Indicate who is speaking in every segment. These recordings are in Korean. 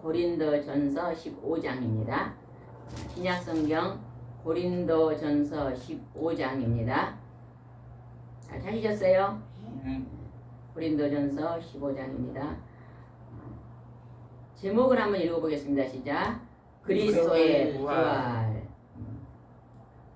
Speaker 1: 고린도전서 15장입니다. 신약성경 고린도전서 15장입니다. 잘 찾으셨어요? 고린도전서 15장입니다. 제목을 한번 읽어보겠습니다. 시작. 그리스도의 부활.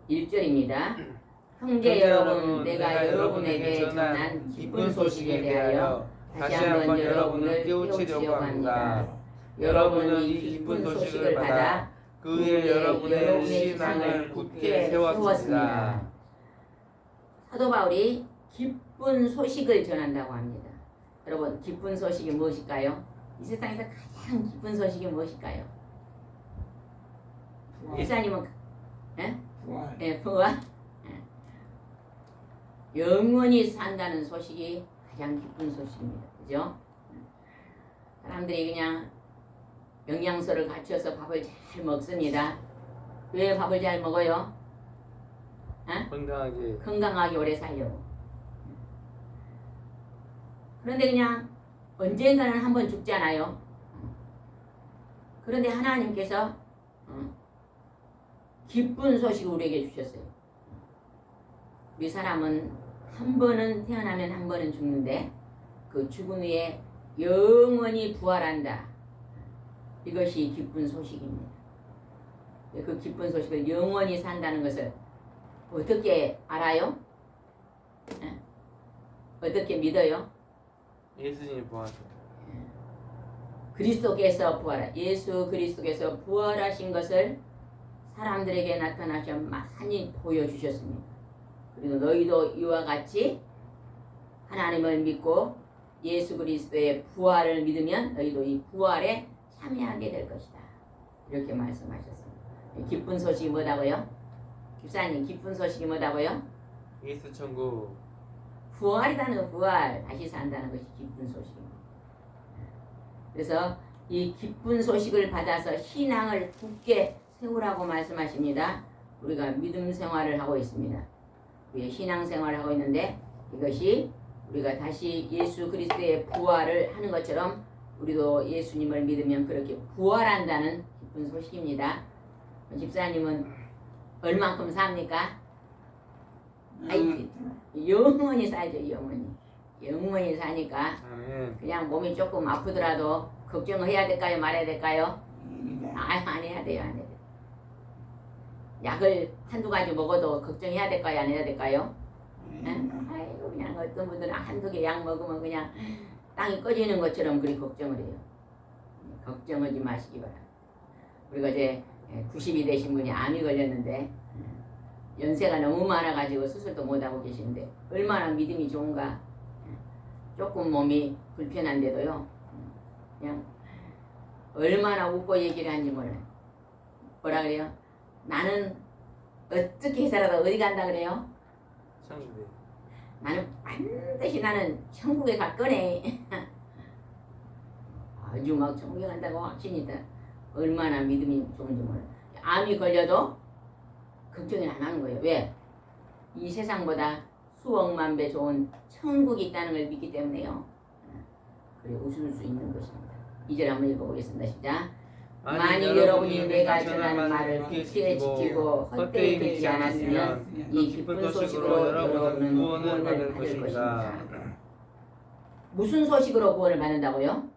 Speaker 1: 1절입니다. 형제 여러분, 내가 여러분에게 전한 기쁜 소식에 대하여 다시 한번 여러분을 깨우치려고 합니다. 여러분은 이 기쁜 소식을 받아 그의 여러분의 신앙을 굳게 세웠습니다. 사도 바울이 기쁜 소식을 전한다고 합니다. 여러분, 기쁜 소식이 무엇일까요? 이 세상에서 가장 기쁜 소식이 무엇일까요? 목사님은
Speaker 2: 부활.
Speaker 1: 네, 부활. 영원히 산다는 소식이 가장 기쁜 소식입니다. 그죠? 사람들이 그냥 영양소를 갖춰서 밥을 잘 먹습니다. 왜 밥을 잘 먹어요? 건강하게 오래 살려고. 그런데 그냥 언젠가는 한번 죽잖아요. 그런데 하나님께서 기쁜 소식을 우리에게 주셨어요. 우리 사람은 한 번은 태어나면 한 번은 죽는데 그 죽은 후에 영원히 부활한다. 이것이 기쁜 소식입니다. 그 기쁜 소식을 영원히 산다는 것을 어떻게 알아요? 어떻게 믿어요?
Speaker 3: 예수님이 부활하셨다.
Speaker 1: 그리스도께서 예수 그리스도께서 부활하신 것을 사람들에게 나타나셔 많이 보여주셨습니다. 그리고 너희도 이와 같이 하나님을 믿고 예수 그리스도의 부활을 믿으면 너희도 이 부활에 참여하게 될 것이다. 이렇게 말씀하셨습니다. 기쁜 소식이 뭐다고요? 집사님, 기쁜 소식이 뭐다고요?
Speaker 3: 예수 천국.
Speaker 1: 부활이라는 부활, 다시 산다는 것이 기쁜 소식입니다. 그래서 이 기쁜 소식을 받아서 신앙을 굳게 세우라고 말씀하십니다. 우리가 믿음 생활을 하고 있습니다. 우리의 신앙 생활을 하고 있는데 이것이 우리가 다시 예수 그리스도의 부활을 하는 것처럼 우리도 예수님을 믿으면 그렇게 부활한다는 기쁜 소식입니다. 집사님은 얼만큼 삽니까? 영원히 살죠. 영원히 사니까 그냥 몸이 조금 아프더라도 걱정을 해야 될까요? 말아야 될까요? 안 해야 돼요. 안 해야 돼요. 약을 한두 가지 먹어도 걱정해야 될까요? 안 해야 될까요? 아이고, 그냥 어떤 분들은 한두 개 약 먹으면 그냥 땅이 꺼지는 것처럼 그리 걱정을 해요. 걱정하지 마시기 바랍니다. 우리가 이제 90이 되신 분이 암이 걸렸는데 연세가 너무 많아가지고 수술도 못하고 계시는데 얼마나 믿음이 좋은가. 조금 몸이 불편한데도요, 그냥 얼마나 웃고 얘기를 하는지 몰라요. 뭐라 그래요? 나는 어떻게 해서라도 어디 간다 그래요?
Speaker 3: 천국에.
Speaker 1: 나는 반드시 나는 천국에 갈 거네. 아주 막 천국에 간다고 확신이 있다. 얼마나 믿음이 좋은지 몰라요. 암이 걸려도 걱정을 안 하는 거예요. 왜? 이 세상보다 수억만 배 좋은 천국이 있다는 걸 믿기 때문에요. 그래 웃을 수 있는 것입니다. 2절 한번 읽어보겠습니다. 시작. 만일 여러분이 내가 전하는 말을 굳게 지키고 헛되이 되지 않았으면 이 기쁜 소식으로 여러분은 구원을 받을 것입니다. 무슨 소식으로 구원을 받는다고요?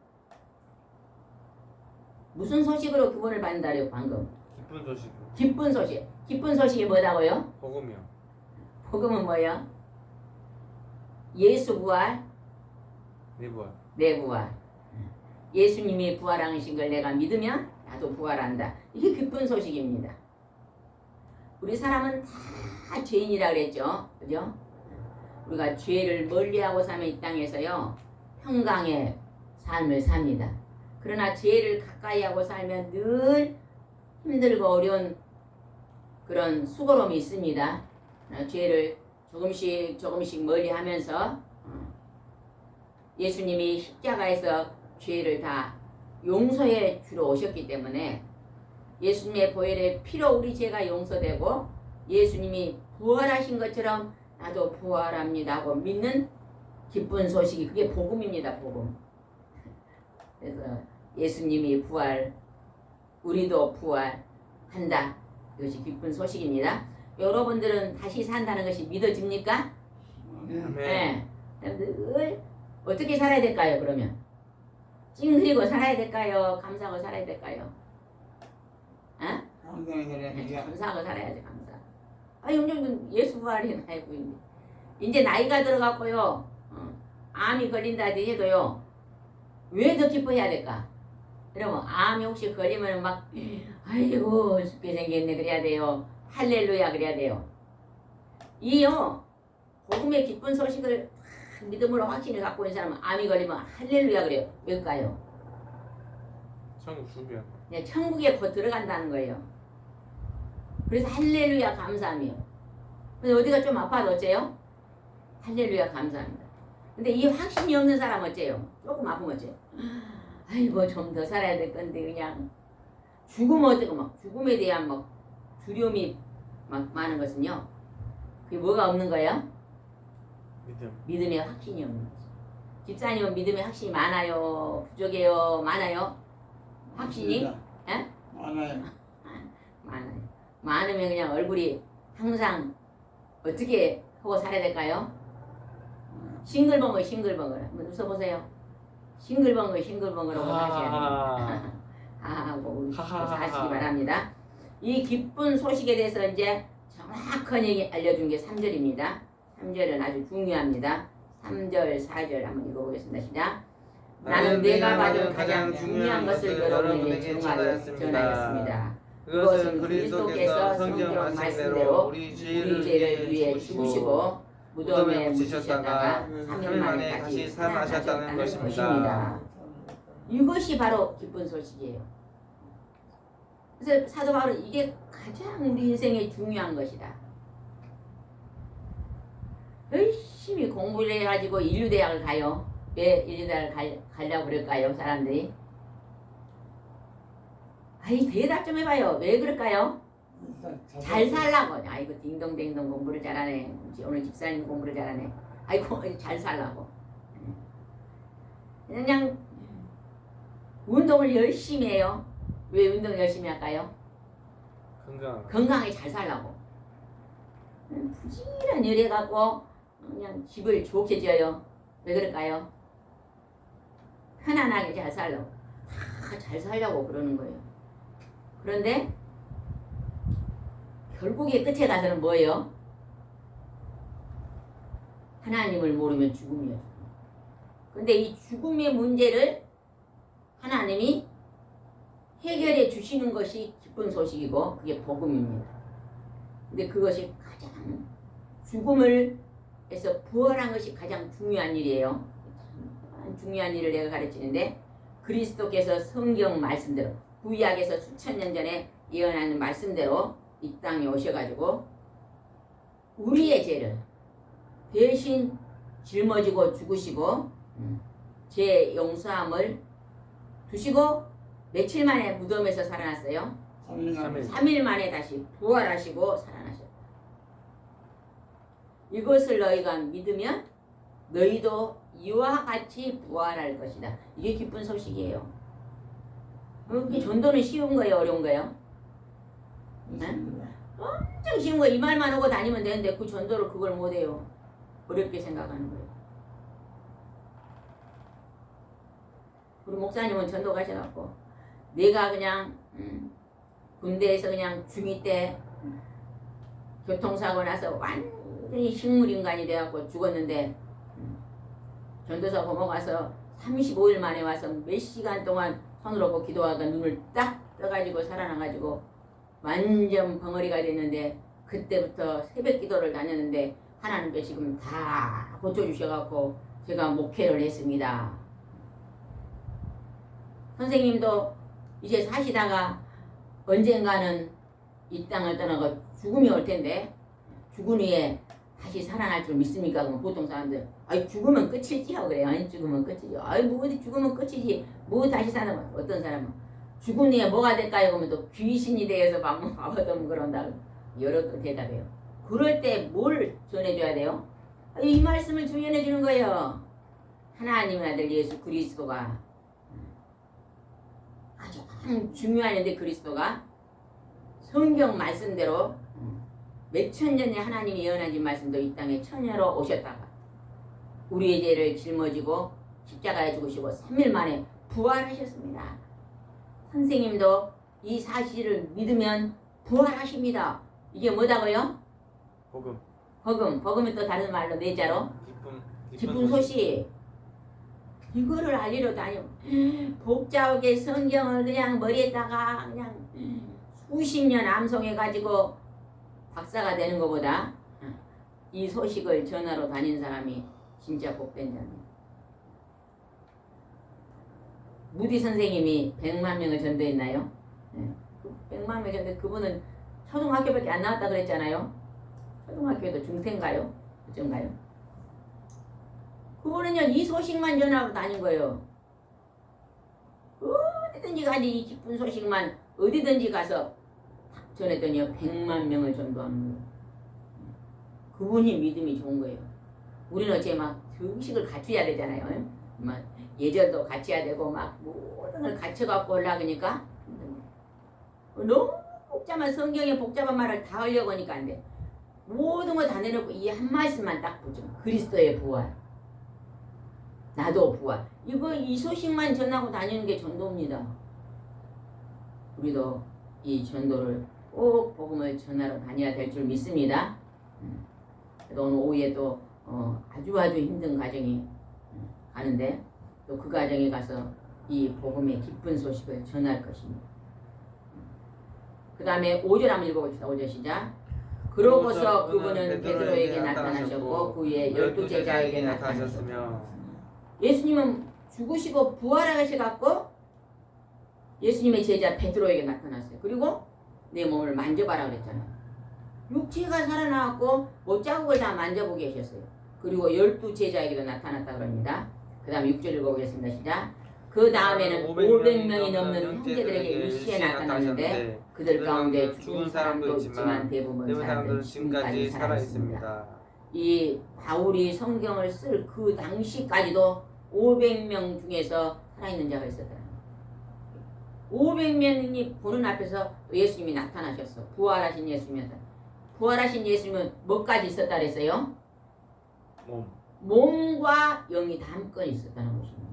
Speaker 1: 무슨 소식으로 구원을 받는다고요? 방금
Speaker 3: 기쁜 소식.
Speaker 1: 기쁜 소식. 기쁜 소식이 뭐다고요?
Speaker 3: 복음이요.
Speaker 1: 복음은 뭐예요? 예수 부활,
Speaker 3: 네 부활.
Speaker 1: 내 부활. 예수님이 부활하신 걸 내가 믿으면 나도 부활한다. 이게 기쁜 소식입니다. 우리 사람은 다 죄인이라 그랬죠. 그죠? 우리가 죄를 멀리하고 사면 이 땅에서요 평강의 삶을 삽니다. 그러나 죄를 가까이 하고 살면 늘 힘들고 어려운 그런 수고로움이 있습니다. 죄를 조금씩 멀리하면서 예수님이 십자가에서 죄를 다 용서해 주러 오셨기 때문에 예수님의 보혈의 피로 우리 죄가 용서되고 예수님이 부활하신 것처럼 나도 부활합니다 하고 믿는 기쁜 소식이 그게 복음입니다. 복음. 그래서 예수님이 부활, 우리도 부활한다. 이것이 기쁜 소식입니다. 여러분들은 다시 산다는 것이 믿어집니까?
Speaker 3: 아멘.
Speaker 1: 네. 늘 어떻게 살아야 될까요? 그러면 찡그리고 살아야 될까요? 감사하고 살아야 될까요? 어? 감사하고 살아야지. 감사. 아, 영정은 예수 부활이 아이고 이제 나이가 들어갔고요. 암이 걸린다 해도요. 왜 더 기뻐해야 될까? 그러면 암이 혹시 걸리면 막 아이고 죽게 생겼네 그래야 돼요. 할렐루야 그래야 돼요. 이요 복음의 기쁜 소식을 믿음으로 확신을 갖고 있는 사람은 암이 걸리면 할렐루야 그래요. 왜일까요?
Speaker 3: 천국 준비한.
Speaker 1: 네, 천국에 곧 들어간다는 거예요. 그래서 할렐루야 감사함이요. 근데 어디가 좀 아파도 어째요? 할렐루야 감사합니다. 근데 이 확신이 없는 사람 어째요? 조금 아프면 어째요? 아이고 좀 더 살아야 될 건데 그냥 죽으면 어때고 막 죽음에 대한 막 두려움이 막 많은 것은요. 그게 뭐가 없는 거예요?
Speaker 3: 믿음.
Speaker 1: 믿음의 확신이 없는 거죠. 집사님은 믿음의 확신이 많아요? 부족해요? 많아요? 확신이? 예?
Speaker 2: 많아요.
Speaker 1: 많아요. 많으면 그냥 얼굴이 항상 어떻게 하고 살아야 될까요? 싱글벙글 싱글벙글 한번 웃어보세요. 싱글벙글 싱글벙글 하고 사셔야 하고 사시기 바랍니다. 이 기쁜 소식에 대해서 이제 정확하게 알려준 게 3절입니다. 3절은 아주 중요합니다. 3절, 4절 한번 읽어보겠습니다. 시작. 나는 내가 받은 가장 중요한 것을 여러분에게 전하였습니다. 그것은 그리스도께서 성경 말씀대로 우리 죄를 위해 죽으시고 무덤에 묻히셨다가 3일 만에 다시 살아나셨다는 것입니다. 이것이 바로 기쁜 소식이에요. 그래서 사도 바울은 이게 가장 우리 인생에 중요한 것이다. 열심히 공부를 해가지고 인류대학을 가요. 왜 인류대학을 가려고 그럴까요? 사람들이. 아이 대답 좀 해봐요. 왜 그럴까요? 잘 살라고. 아이고 딩동댕동 공부를 잘하네. 오늘 집사님 공부를 잘하네. 아이고 잘 살라고. 그냥 운동을 열심히 해요. 왜 운동 열심히 할까요? 건강하게 잘 살라고. 부지런히 일해갖고 그냥 집을 좋게 지어요. 왜 그럴까요? 편안하게 잘 살라고. 다 잘 살려고 그러는 거예요. 그런데 결국에 끝에 가서는 뭐예요? 하나님을 모르면 죽음이에요. 근데 이 죽음의 문제를 하나님이 해결해 주시는 것이 기쁜 소식이고 그게 복음입니다. 근데 그것이 가장 죽음을 해서 부활한 것이 가장 중요한 일이에요. 중요한 일을 내가 가르치는데 그리스도께서 성경 말씀대로 구약에서 수천 년 전에 예언하는 말씀대로 이 땅에 오셔가지고 우리의 죄를 대신 짊어지고 죽으시고 죄 용서함을 두시고 며칠 만에 무덤에서 살아났어요? 3일 만에 다시 부활하시고 살아나셨다. 이것을 너희가 믿으면 너희도 이와 같이 부활할 것이다. 이게 기쁜 소식이에요. 그게 전도는 쉬운 거예요? 어려운 거예요? 네? 엄청 쉬운 거예요. 이 말만 하고 다니면 되는데 그 전도를 그걸 못해요. 어렵게 생각하는 거예요. 우리 목사님은 전도 가셔갖고 내가 그냥 군대에서 그냥 중2 때 교통사고 나서 완전히 식물인간이 돼갖고 죽었는데 전도사 고모 가서 35일 만에 와서 몇 시간 동안 손을 얹고 기도하다가 눈을 딱 떠가지고 살아나가지고 완전 벙어리가 됐는데 그때부터 새벽 기도를 다녔는데 하나님께 지금 다 고쳐주셔갖고 제가 목회를 했습니다. 선생님도 이제 사시다가 언젠가는 이 땅을 떠나고 죽음이 올 텐데 죽은 후에 다시 살아날 줄 믿습니까? 그러면 보통 사람들 아이 죽으면 끝이지 하고 그래요. 아니 죽으면 끝이지. 아이 뭐 어디 죽으면 끝이지. 뭐 다시 사는 어떤 사람은 죽은 후에 뭐가 될까요? 그러면 또 귀신이 되어서 밥얻어 그런다. 여러 또 대답해요. 그럴 때 뭘 전해줘야 돼요? 이 말씀을 전해주는 거예요. 하나님의 아들 예수 그리스도가 가장 중요한데 그리스도가 성경 말씀대로 몇천 년에 하나님이 예언하신 말씀도 이 땅에 처녀로 오셨다가 우리의 죄를 짊어지고 십자가에 죽으시고 3일 만에 부활하셨습니다. 선생님도 이 사실을 믿으면 부활하십니다. 이게 뭐다고요?
Speaker 3: 복음.
Speaker 1: 복음은 또 다른 말로 내자로 기쁜 소식. 이거를 알리러 다녀. 복잡하게 성경을 그냥 머리에다가 그냥 수십 년 암송해가지고 박사가 되는 것보다 이 소식을 전하러 다닌 사람이 진짜 복된 자입니다. 무디 선생님이 100만 명을 전도했나요? 100만 명 전도. 그분은 초등학교밖에 안 나왔다 그랬잖아요. 초등학교도 중퇴인가요? 어쩐가요? 그분은요 이 소식만 전하고 다닌 거예요. 어디든지 가지 이 기쁜 소식만 어디든지 가서 전했더니요 100만 명을 전도하는 거예요. 그분이 믿음이 좋은 거예요. 우리는 어째 막 정식을 갖춰야 되잖아요. 막 예절도 갖춰야 되고 막 모든 걸 갖춰갖고 올라가니까 너무 복잡한 성경에 복잡한 말을 다 하려고 하니까 안 돼. 모든 거 다 내놓고 이 한 말씀만 딱 보죠. 그리스도의 부활. 나도 부활. 이 소식만 전하고 다니는 게 전도입니다. 우리도 이 전도를 꼭 복음을 전하러 다녀야 될 줄 믿습니다. 그래도 오늘 오후에 또 아주 힘든 과정이 가는데 또 그 과정에 가서 이 복음의 기쁜 소식을 전할 것입니다. 그 다음에 5절 한번 읽어봅시다. 5절 시작. 그러고서 그분은 베드로에게 나타나셨고 그 위에 12제자에게 나타나셨으며. 예수님은 죽으시고 부활하셔갖고 예수님의 제자 베드로에게 나타났어요. 그리고 내 몸을 만져봐라 그랬잖아요. 육체가 살아나왔고 못자국을 다 만져보고 계셨어요. 그리고 12제자에게도 나타났다 그럽니다. 그 다음 6절 읽어보겠습니다. 시작. 그 다음에는 500명이 넘는 형제들에게 일시에 나타났는데 그들 가운데 죽은 사람도 있지만 대부분 사람들은 지금까지 살아있습니다. 이 바울이 성경을 쓸 그 당시까지도 500명 중에서 살아있는 자가 있었다. 500명이 보는 앞에서 예수님이 나타나셨어. 부활하신 예수님이었다. 부활하신 예수님은 뭐까지 있었다 그랬어요? 몸과 영이 다 한꺼번에 있었다는 것입니다.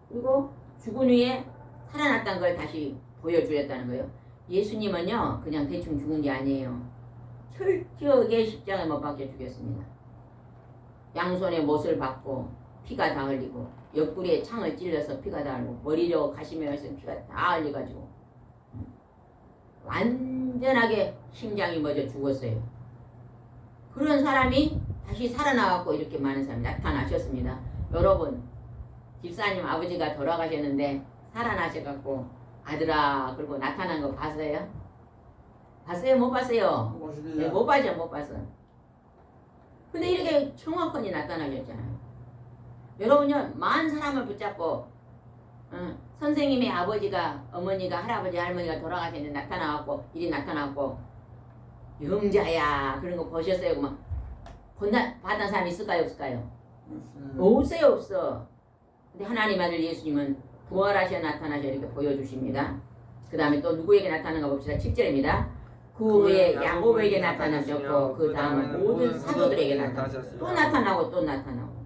Speaker 1: 그리고 죽은 후에 살아났다는 걸 다시 보여주었다는 거예요. 예수님은요 그냥 대충 죽은 게 아니에요. 철저하게 십자가에 못 박혀 죽였습니다. 양손에 못을 박고 피가 다 흘리고 옆구리에 창을 찔러서 피가 다 흘리고 머리로 가시면서 피가 다 흘려가지고 완전하게 심장이 멎어 죽었어요. 그런 사람이 다시 살아나갖고 이렇게 많은 사람이 나타나셨습니다. 여러분 집사님 아버지가 돌아가셨는데 살아나셔갖고 아들아 그리고 나타난 거 봤어요? 봤어요? 못 봤어요? 네, 못 봤죠. 못 봤어요. 근데 이렇게 정확하게 나타나셨잖아요. 여러분요 만 사람을 붙잡고 선생님의 아버지가 어머니가 할아버지 할머니가 돌아가셨는데 나타나갖고 일이 나타나갖고 영자야 그런 거 보셨어요? 막 받은 사람 있을까요? 없을까요? 없어요. 없어. 근데 하나님 아들 예수님은 부활하셔 나타나셔 이렇게 보여주십니다. 그 다음에 또 누구에게 나타나는 거 봅시다. 7절입니다. 그 후에 야곱에게 나타나셨고 그 다음은 모든 사도들에게 나타나셨고 또 나타나고 또 나타나고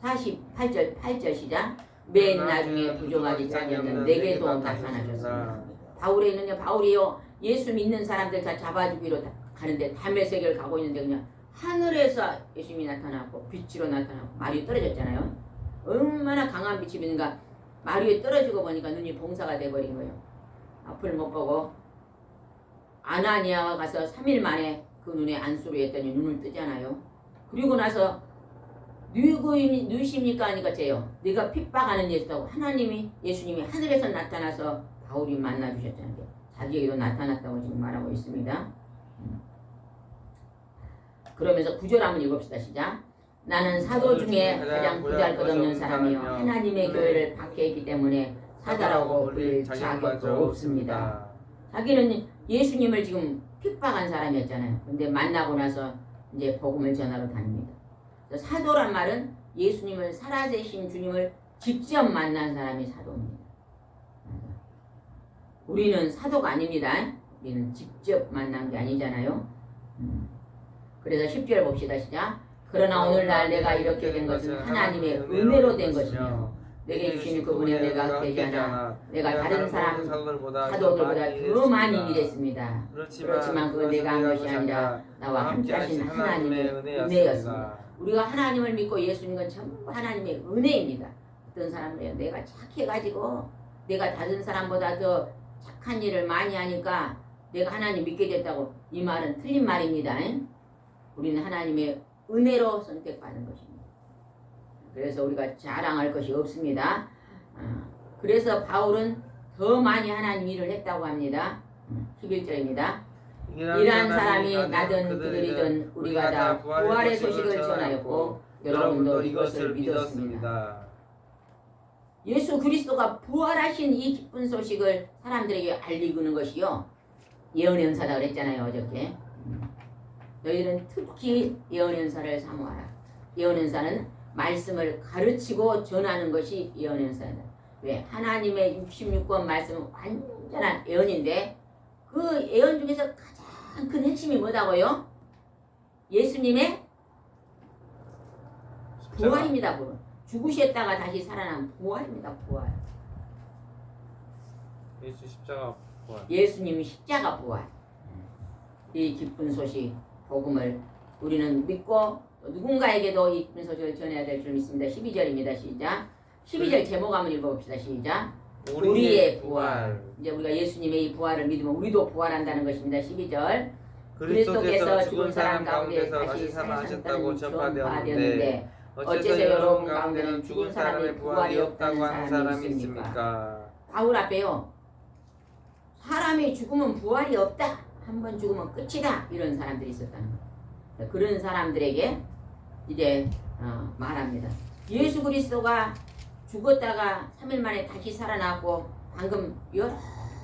Speaker 1: 8절 시작. 맨 나중에 부족하지 않으면 내게도 나타나셨습니다. 바울이요 예수 믿는 사람들 다 잡아주기로 가는데 담의 세계를 가고 있는데 그냥 하늘에서 예수님이 나타나고 빛으로 나타나고 말이 떨어졌잖아요. 얼마나 강한 빛이 있는가. 말 위에 떨어지고 보니까 눈이 봉사가 돼버린 거예요. 앞을 못 보고 아나니아가 가서 3일 만에 그 눈에 안수로 했더니 눈을 뜨잖아요. 그리고 나서 누구십니까 하니까 쟤요. 네가 핍박하는 예수다고 예수님이 하늘에서 나타나서 바울이 만나주셨잖아요. 자기에게도 나타났다고 지금 말하고 있습니다. 그러면서 9절 한번 읽읍시다. 시작. 나는 사도 중에 가장 보잘것없는 사람이요 하나님의 교회를 박해했기 때문에 사자라고 부를 자격도 없습니다. 자기는 예수님을 지금 핍박한 사람이었잖아요. 근데 만나고 나서 이제 복음을 전하러 다닙니다. 사도란 말은 예수님을 살아계신 주님을 직접 만난 사람이 사도입니다. 우리는 사도가 아닙니다. 우리는 직접 만난 게 아니잖아요. 그래서 10절 봅시다. 시작. 그러나 오늘날 내가 이렇게 된 것은 하나님의 은혜로 된 것이며 내게 주신 그분의 은혜가 되지 않아 내가 다른 사람 사도들보다 더 많이 일했습니다. 그렇지만 그건 내가 한 것이 아니라 나와 함께 하신 하나님의 은혜였습니다. 우리가 하나님을 믿고 예수 믿는 건 전부 하나님의 은혜입니다. 어떤 사람은 내가 착해가지고 내가 다른 사람보다 더 착한 일을 많이 하니까 내가 하나님 믿게 됐다고, 이 말은 틀린 말입니다. 우리는 하나님의 은혜로 선택받는 것입니다. 그래서 우리가 자랑할 것이 없습니다. 그래서 바울은 더 많이 하나님 일을 했다고 합니다. 11절입니다. 이러한 사람이 나든 그들이든 우리가 다 부활의 소식을 전하였고 여러분도 이것을 믿었습니다. 예수 그리스도가 부활하신 이 기쁜 소식을 사람들에게 알리는 것이요, 예언의 은사다 그랬잖아요 어저께. 너희들은 특히 예언의 은사를 사모하라. 예언의 은사는 말씀을 가르치고 전하는 것이 예언의 은사다. 왜? 하나님의 66권 말씀은 완전한 예언인데 그 예언 중에서 가장 큰 핵심이 뭐다고요? 예수님의 부활입니다. 부활. 죽으셨다가 다시 살아난 부활입니다. 부활.
Speaker 3: 예수 십자가 부활.
Speaker 1: 예수님 십자가 부활. 이 기쁜 소식 복음을 우리는 믿고 누군가에게도 이 기쁜 소식을 전해야 될 줄 믿습니다. 12절입니다. 시작. 12절 제목 한번 읽어봅시다. 시작. 우리의 부활. 이제 우리가 예수님의 이 부활을 믿으면 우리도 부활한다는 것입니다. 12절. 그리스도께서 죽은 사람 가운데서 다시 살아나셨다고 전파되었는데 어째서 여러분 가운데는 죽은 사람의 부활이 없다고 하는 사람이 있습니까? 바울 앞에요. 사람이 죽으면 부활이 없다. 한번 죽으면 끝이다. 이런 사람들이 있었다는 거예요. 그런 사람들에게 이제 말합니다. 예수 그리스도가 죽었다가 3일 만에 다시 살아났고 방금 여러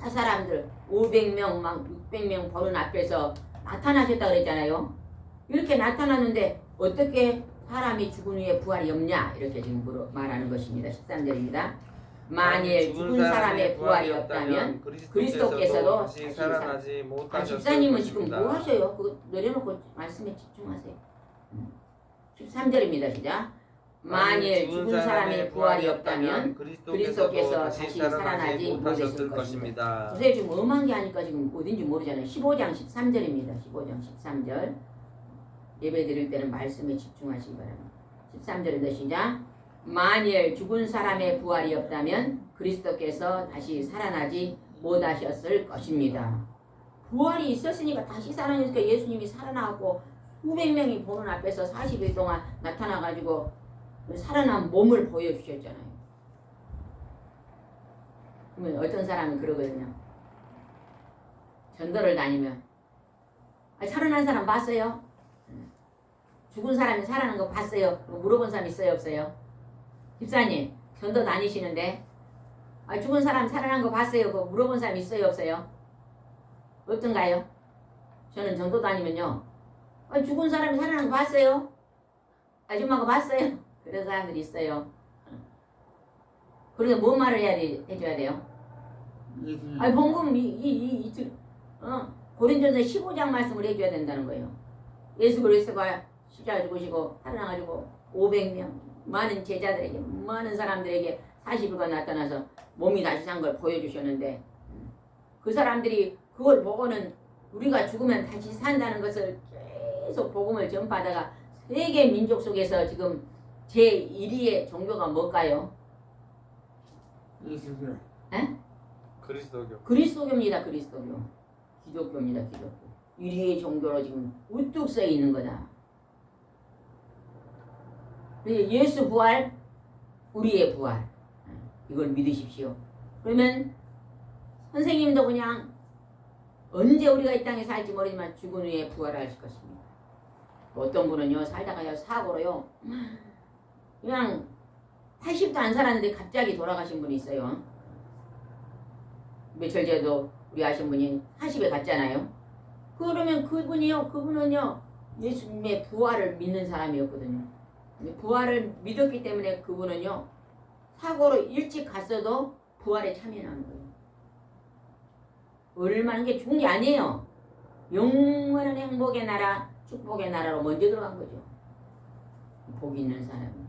Speaker 1: 사람들 500명 막 600명 보는 앞에서 나타나셨다 그랬잖아요. 이렇게 나타났는데 어떻게 사람이 죽은 후에 부활이 없냐 이렇게 지금 말하는 것입니다. 13절입니다. 만일 죽은 사람의 부활이 없다면 그리스도께서도 다시 살아나지 못하셨을 집사님은 지금 뭐 하셔요? 그거 내려놓고 말씀에 집중하세요. 13절입니다. 시작. 만일 죽은 사람의 부활이 없다면 그리스도께서 다시 살아나지 못하셨을 것입니다. 선생님 지금 엄한 게 하니까 지금 어딘지 모르잖아요. 15장 13절입니다. 15장 13절. 예배 드릴 때는 말씀에 집중하시기 바랍니다. 13절입니다. 시작. 만일 죽은 사람의 부활이 없다면 그리스도께서 다시 살아나지 못하셨을 것입니다. 부활이 있었으니까 다시 살아나니까 예수님이 살아나고 수백 명이 보는 앞에서 40일 동안 나타나가지고 살아난 몸을 보여주셨잖아요. 그러면 어떤 사람은 그러거든요. 전도를 다니면 살아난 사람 봤어요? 죽은 사람이 살아난 거 봤어요? 물어본 사람 있어요? 없어요? 집사님 전도 다니시는데 죽은 사람 살아난 거 봤어요? 그거 물어본 사람 있어요? 없어요? 어떤가요? 저는 전도 다니면요 죽은 사람이 살아난 거 봤어요? 아줌마가 봤어요? 그런 사람들이 있어요. 그래서 뭔 말을 해줘야 돼요? 봉금 고린도전서 15장 말씀을 해줘야 된다는 거예요. 예수 그리스도가 십자가 죽으시고 살아나가지고 500명 많은 제자들에게 많은 사람들에게 40일간 나타나서 몸이 다시 산 걸 보여주셨는데 그 사람들이 그걸 보고는 우리가 죽으면 다시 산다는 것을 계속 복음을 전파하다가 세계 민족 속에서 지금 제1위의 종교가 뭘까요?
Speaker 2: 예수교.
Speaker 3: 그리스도교.
Speaker 1: 그리스도교입니다. 그리스도교. 기독교입니다. 기독교. 1위의 종교로 지금 우뚝 서 있는 거다. 예수 부활, 우리의 부활. 이걸 믿으십시오. 그러면 선생님도 그냥 언제 우리가 이 땅에 살지 모르지만 죽은 후에 부활하실 것입니다. 어떤 분은요 살다가요 사고로요 그냥 80도 안 살았는데 갑자기 돌아가신 분이 있어요. 며칠 전에도 우리 아신 분이 40에 갔잖아요. 그러면 그분은요 예수님의 부활을 믿는 사람이었거든요. 부활을 믿었기 때문에 그분은요 사고로 일찍 갔어도 부활에 참여하는 거예요. 얼마나 게 죽은 게 아니에요. 영원한 행복의 나라, 축복의 나라로 먼저 들어간 거죠. 복 있는 사람은.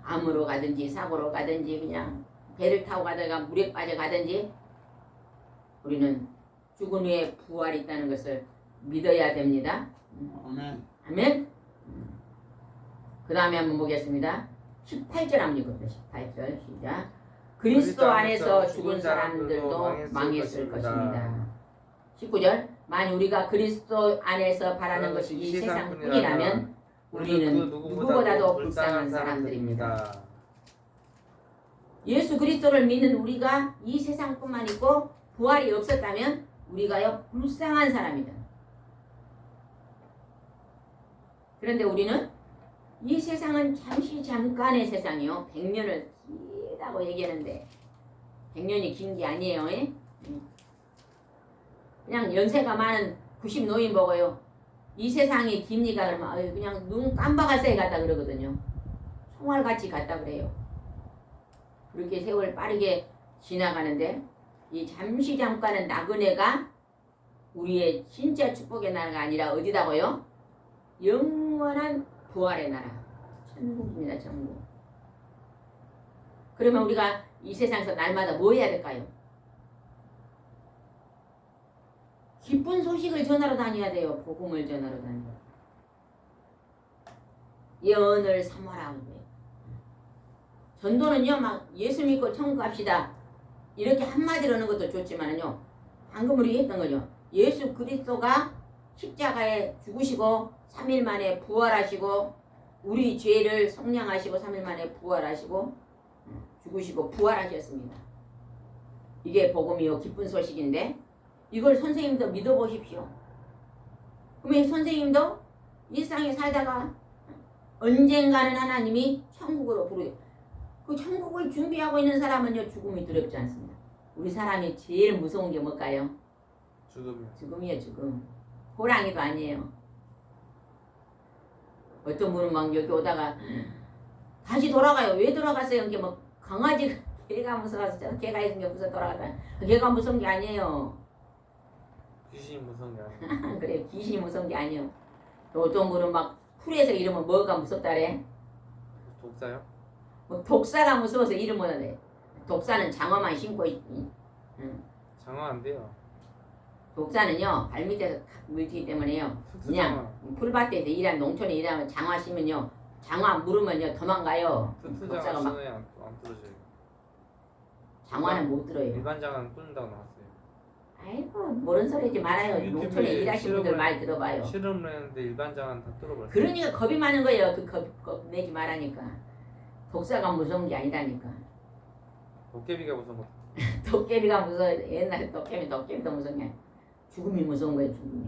Speaker 1: 암으로 가든지 사고로 가든지 그냥 배를 타고 가다가 물에 빠져 가든지 우리는 죽은 후에 부활이 있다는 것을 믿어야 됩니다.
Speaker 2: 아멘.
Speaker 1: 아멘. 그 다음에 한번 보겠습니다. 18절 한번 읽어보세요. 18절 시작. 그리스도 안에서 죽은 사람들도 망했을 것입니다. 19절. 만일 우리가 그리스도 안에서 바라는 것이 이 세상뿐이라면 우리는 누구보다도 불쌍한 사람들입니다. 예수 그리스도를 믿는 우리가 이 세상뿐만 있고 부활이 없었다면 우리가요 불쌍한 사람이다. 그런데 우리는 이 세상은 잠시 잠깐의 세상이요. 100년을 길다고 얘기하는데 100년이 긴 게 아니에요. 그냥 연세가 많은 90 노인 보고요. 이 세상이 깁니까? 그러면 그냥 눈 깜박할 새에 갔다 그러거든요. 총알같이 갔다 그래요. 그렇게 세월 빠르게 지나가는데 이 잠시 잠깐은 나그네가 우리의 진짜 축복의 나라가 아니라 어디다고요? 영원한 부활의 나라. 천국입니다. 천국. 그러면 우리가 이 세상에서 날마다 뭐 해야 될까요? 기쁜 소식을 전하러 다녀야 돼요. 복음을 전하러 다녀야 돼요. 예언을 삼아라. 전도는요 막 예수 믿고 천국 갑시다 이렇게 한마디로 하는 것도 좋지만은요 방금 우리 했던 거죠. 예수 그리스도가 십자가에 죽으시고 3일 만에 부활하시고 우리 죄를 속량하시고 3일 만에 부활하시고 죽으시고 부활하셨습니다. 이게 복음이요 기쁜 소식인데 이걸 선생님도 믿어보십시오. 그러면 선생님도 일상에 살다가 언젠가는 하나님이 천국으로 부르요. 그 천국을 준비하고 있는 사람은요 죽음이 두렵지 않습니다. 우리 사람이 제일 무서운 게 뭘까요?
Speaker 3: 죽음이요.
Speaker 1: 죽음이에요. 죽음. 호랑이도 아니에요. 어떤 분은 막 여기 오다가 다시 돌아가요. 왜 돌아갔어요? 이게 뭐 강아지 개가 무서워서 개가 있는 게 무서워 돌아갔다. 개가 무서운 게 아니에요.
Speaker 3: 귀신이 무서운 게 아니에요.
Speaker 1: 그래 귀신이 무서운 게 아니에요. 또 어떤 분은 막 풀에서 이러면 뭐가 무섭다래?
Speaker 3: 독사요?
Speaker 1: 뭐 독사가 무서워서 이름 못 하네. 독사는 장화만 신고 있지.
Speaker 3: 장화 안 돼요.
Speaker 1: 독사는요 발밑에서 물지기 때문에요. 그냥 풀밭에서 일하는 농촌에 일하면 장화 신으면요 장화 물으면요 도망가요.
Speaker 3: 투투장화 신어야 안 뚫어져요.
Speaker 1: 장화는 못 들어요.
Speaker 3: 일반 장화는 뚫는다고 나왔어요.
Speaker 1: 아이고 모른 소리 하지 말아요. 농촌에 일하시는 분들 말 들어봐요.
Speaker 3: 실험을 했는데 일반 장화는 다 뚫어버렸어요.
Speaker 1: 그러니까 겁이 많은 거예요. 그 겁 내지 말라니까. 독사가 무서운 게 아니라니까.
Speaker 3: 도깨비가 무서운 거.
Speaker 1: 도깨비가 무서워요. 옛날에 도깨비도 무서운 게 아니라 죽음이 무서운 거예요. 죽음이.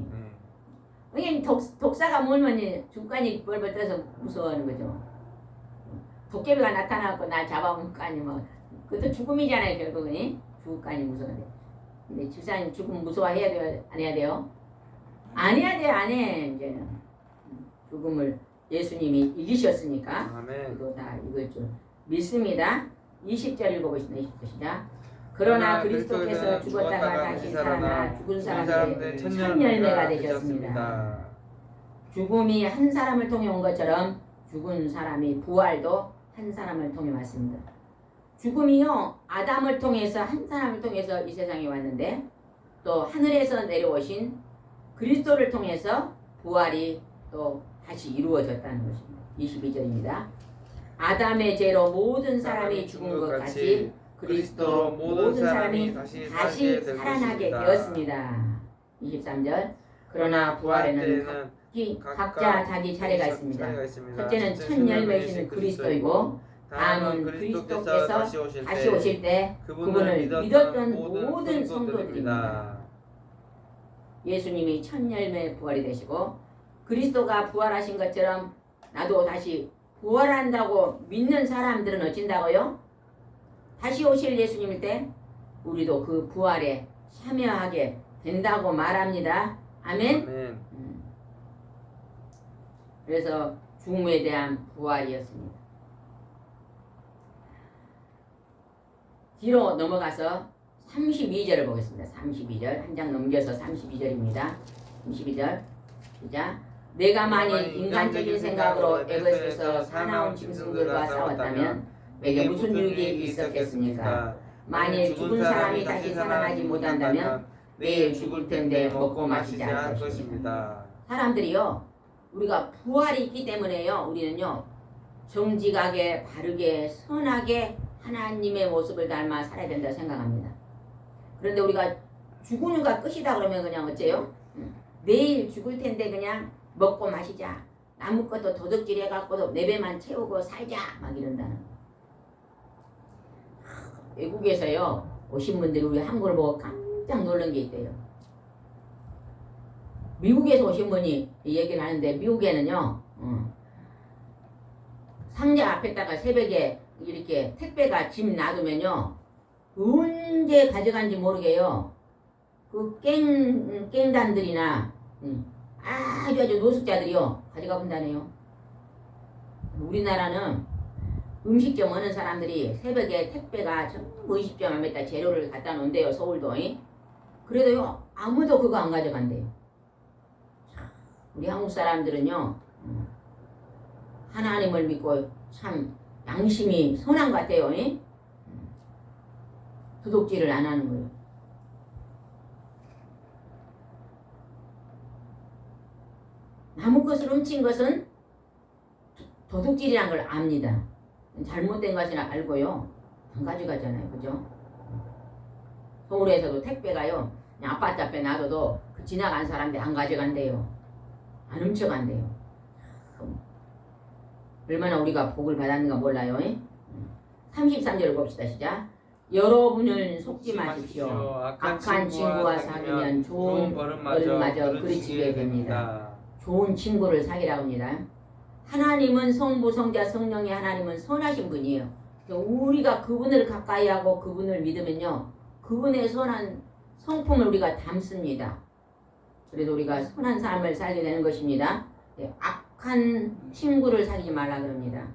Speaker 1: 그러니까 독사가 물면 죽간이 뻘뻘 떠서 무서워하는 거죠. 도깨비가 나타나고 날 잡아먹을 거 아니면 그것도 죽음이잖아요. 결국은 죽간이 무서운데. 근데 집사님 죽음 무서워해야 돼요? 안 해야 돼요? 안 해야 돼요. 안 해. 이제는 죽음을 예수님이 이기셨으니까
Speaker 3: 아멘.
Speaker 1: 그거 다 이걸 좀 믿습니다. 20절 읽어보시다. 20절 시작. 그러나 그리스도께서 죽었다가 다시 살아나 죽은 사람들의 첫 열매가 되셨습니다. 죽음이 한 사람을 통해 온 것처럼 죽은 사람이 부활도 한 사람을 통해 왔습니다. 죽음이요 아담을 통해서 한 사람을 통해서 이 세상에 왔는데 또 하늘에서 내려오신 그리스도를 통해서 부활이 또 다시 이루어졌다는 것입니다. 22절입니다. 아담의 죄로 모든 사람이 죽은 것 같이 그리스도로 모든 사람이 다시 살아나게 되었습니다. 23절. 그러나 부활에는 각자 자기 차례가 있습니다. 첫째는 첫 열매이신 그리스도이고 다음은 그리스도께서 다시 오실 때 그분을 믿었던 모든 성도들입니다. 예수님이 첫 열매 부활이 되시고 그리스도가 부활하신 것처럼 나도 다시 부활한다고 믿는 사람들은 어쩐다고요? 다시 오실 예수님일 때 우리도 그 부활에 참여하게 된다고 말합니다. 아멘?
Speaker 3: 아멘.
Speaker 1: 그래서 죽음에 대한 부활이었습니다. 뒤로 넘어가서 32절을 보겠습니다. 32절 한 장 넘겨서 32절입니다. 32절 시작. 내가 만일 인간적인 생각으로 에베소에서 사나운 짐승들과 싸웠다면 내게 무슨 유익이 있었겠습니까? 만일 죽은 사람이 다시 살아나지 못한다면 내일 죽을 텐데 먹고 마시지 않을 것입니다. 사람들이요, 우리가 부활이 있기 때문에요, 우리는요 정직하게 바르게 선하게 하나님의 모습을 닮아 살아야 된다 생각합니다. 그런데 우리가 죽은 후가 끝이다 그러면 그냥 어째요? 내일 죽을 텐데 그냥 먹고 마시자, 아무것도 도둑질 해갖고도 내 배만 채우고 살자 막 이런다는. 외국에서요 오신 분들이 우리 한국을 보고 깜짝 놀란 게 있대요. 미국에서 오신 분이 얘기를 하는데, 미국에는요 상자 앞에다가 새벽에 이렇게 택배가 짐 놔두면요 언제 가져간지 모르게요 그 깽단들이나 아주 노숙자들이요 가져가 본다네요. 우리나라는 음식점 오는 사람들이 새벽에 택배가 전부 음식점 앞에다 재료를 갖다 놓은대요, 서울도. 그래도요 아무도 그거 안 가져간대요. 우리 한국 사람들은요 하나님을 믿고 참 양심이 선한 것 같아요. 도둑질을 안 하는 거예요. 남의 것을 훔친 것은 도둑질이란 걸 압니다. 잘못된 것은 알고요 안 가져가잖아요, 그죠? 서울에서도 택배가요 그냥 아파트 앞에 놔둬도 그 지나간 사람들 안 가져간대요. 안 훔쳐간대요. 얼마나 우리가 복을 받았는가 몰라요. 33절을 봅시다. 시작. 여러분을 속지 마십시오. 악한 친구와 사귀면 좋은 버릇마저 그르치게 됩니다. 좋은 친구를 사귀라고 합니다. 하나님은 성부, 성자, 성령의 하나님은 선하신 분이에요. 우리가 그분을 가까이 하고 그분을 믿으면요 그분의 선한 성품을 우리가 담습니다. 그래서 우리가 선한 삶을 살게 되는 것입니다. 악한 친구를 사귀지 말라 그럽니다.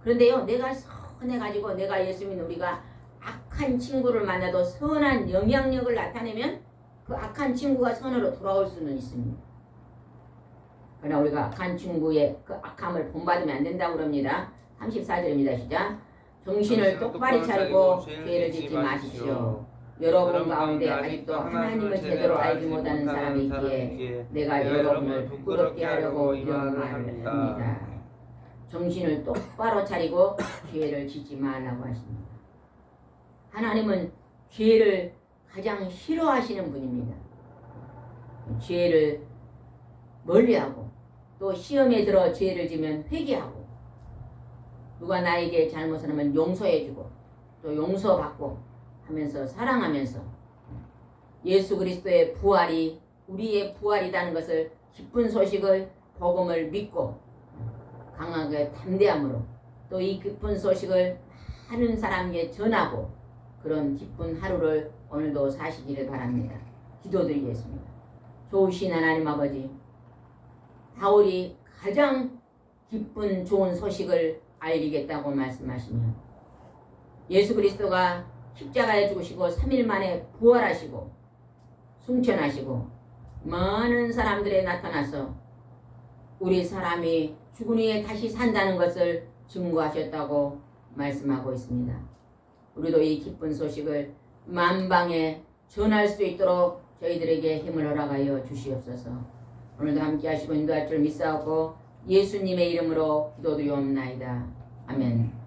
Speaker 1: 그런데요 내가 선해가지고 내가 예수 믿는 우리가 악한 친구를 만나도 선한 영향력을 나타내면 그 악한 친구가 선으로 돌아올 수는 있습니다. 그러나 우리가 악한 친구의 그 악함을 본받으면 안 된다고 그럽니다. 34절입니다. 시작. 정신을 똑바로 차리고 죄를 짓지 마십시오. 여러분 가운데 아직도 하나님을 제대로 알지 못하는 사람이 있기에 내가 여러분을 부끄럽게 하려고 이런 말을 합니다. 정신을 똑바로 차리고 죄를 짓지 말라고 하십니다. 하나님은 죄를 가장 싫어하시는 분입니다. 죄를 멀리하고 또 시험에 들어 죄를 지면 회개하고 누가 나에게 잘못을 하면 용서해주고 또 용서받고 하면서 사랑하면서 예수 그리스도의 부활이 우리의 부활이라는 것을 기쁜 소식을 복음을 믿고 강하게 담대함으로 또 이 기쁜 소식을 많은 사람에게 전하고 그런 기쁜 하루를 오늘도 사시기를 바랍니다. 기도드리겠습니다. 좋으신 하나님 아버지, 바울이 가장 기쁜 좋은 소식을 알리겠다고 말씀하시며 예수 그리스도가 십자가에 죽으시고 3일 만에 부활하시고 승천하시고 많은 사람들에 나타나서 우리 사람이 죽은 후에 다시 산다는 것을 증거하셨다고 말씀하고 있습니다. 우리도 이 기쁜 소식을 만방에 전할 수 있도록 저희들에게 힘을 허락하여 주시옵소서. 오늘도 함께 하시고 인도할 줄 믿사옵고 예수님의 이름으로 기도드리옵나이다. 아멘.